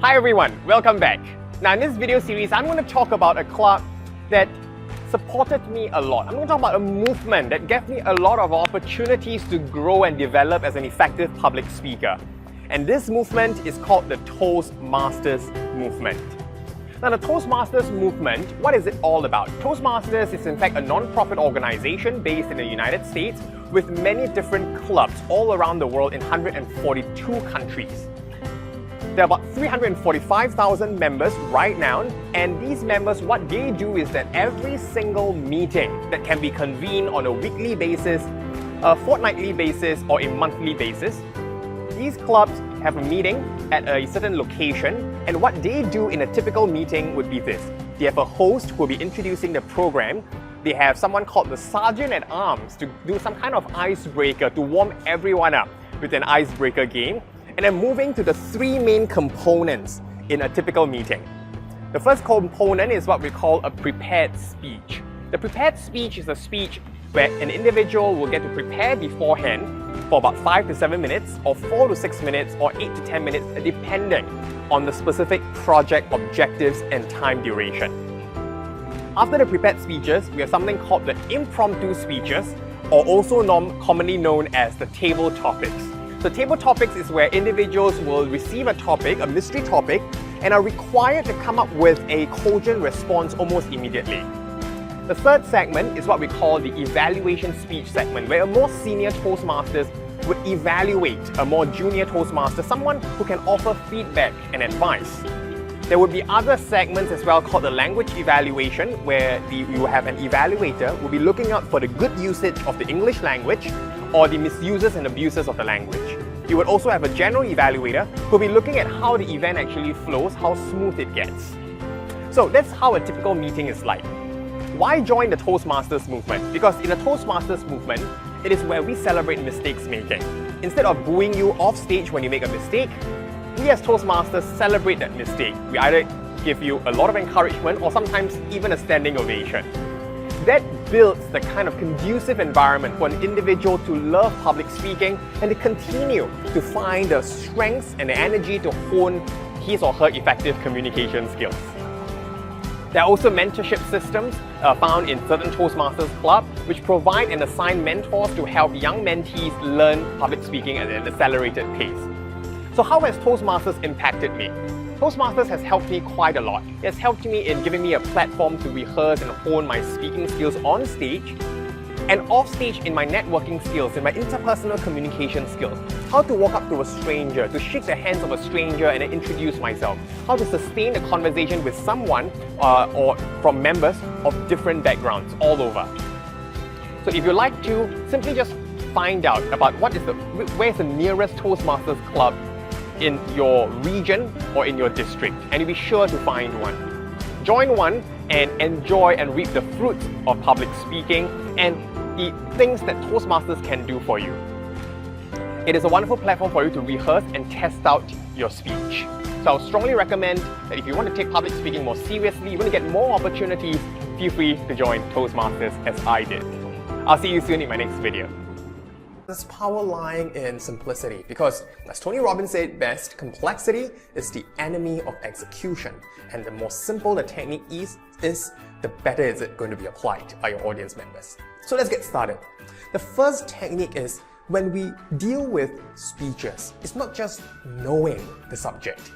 Hi everyone, welcome back. Now in this video series, I'm going to talk about a club that supported me a lot. I'm going to talk about a movement that gave me a lot of opportunities to grow and develop as an effective public speaker. And this movement is called the Toastmasters movement. Now the Toastmasters movement, what is it all about? Toastmasters is in fact a non-profit organization based in the United States with many different clubs all around the world in 142 countries. There are about 345,000 members right now, and these members, what they do is that every single meeting that can be convened on a weekly basis, a fortnightly basis, or a monthly basis, these clubs have a meeting at a certain location, and what they do in a typical meeting would be this. They have a host who will be introducing the program. They have someone called the Sergeant at Arms to do some kind of icebreaker to warm everyone up with an icebreaker game. And then moving to the three main components in a typical meeting. The first component is what we call a prepared speech. The prepared speech is a speech where an individual will get to prepare beforehand for about 5 to 7 minutes, or 4 to 6 minutes, or 8 to 10 minutes, depending on the specific project objectives and time duration. After the prepared speeches, we have something called the impromptu speeches, or also commonly known as the table topics. So table topics is where individuals will receive a topic, a mystery topic, and are required to come up with a cogent response almost immediately. The third segment is what we call the evaluation speech segment, where a more senior Toastmasters would evaluate a more junior Toastmaster, someone who can offer feedback and advice. There would be other segments as well called the language evaluation, where you have an evaluator who will be looking out for the good usage of the English language or the misuses and abuses of the language. You would also have a general evaluator who will be looking at how the event actually flows, how smooth it gets. So that's how a typical meeting is like. Why join the Toastmasters movement? Because in the Toastmasters movement, it is where we celebrate mistakes making. Instead of booing you off stage when you make a mistake, we as Toastmasters celebrate that mistake. We either give you a lot of encouragement or sometimes even a standing ovation. That builds the kind of conducive environment for an individual to love public speaking and to continue to find the strengths and the energy to hone his or her effective communication skills. There are also mentorship systems found in certain Toastmasters clubs which provide and assign mentors to help young mentees learn public speaking at an accelerated pace. So how has Toastmasters impacted me? Toastmasters has helped me quite a lot. It has helped me in giving me a platform to rehearse and hone my speaking skills on stage and off stage in my networking skills, in my interpersonal communication skills. How to walk up to a stranger, to shake the hands of a stranger and then introduce myself. How to sustain a conversation with someone or from members of different backgrounds all over. So if you'd like to, simply just find out about where's the nearest Toastmasters club in your region or in your district, and you'll be sure to find one. Join one and enjoy and reap the fruits of public speaking and the things that Toastmasters can do for you. It is a wonderful platform for you to rehearse and test out your speech. So I would strongly recommend that if you want to take public speaking more seriously, you want to get more opportunities, feel free to join Toastmasters as I did. I'll see you soon in my next video. There's power lying in simplicity because, as Tony Robbins said best, complexity is the enemy of execution. And the more simple the technique is, the better is it going to be applied by your audience members. So let's get started. The first technique is when we deal with speeches, it's not just knowing the subject.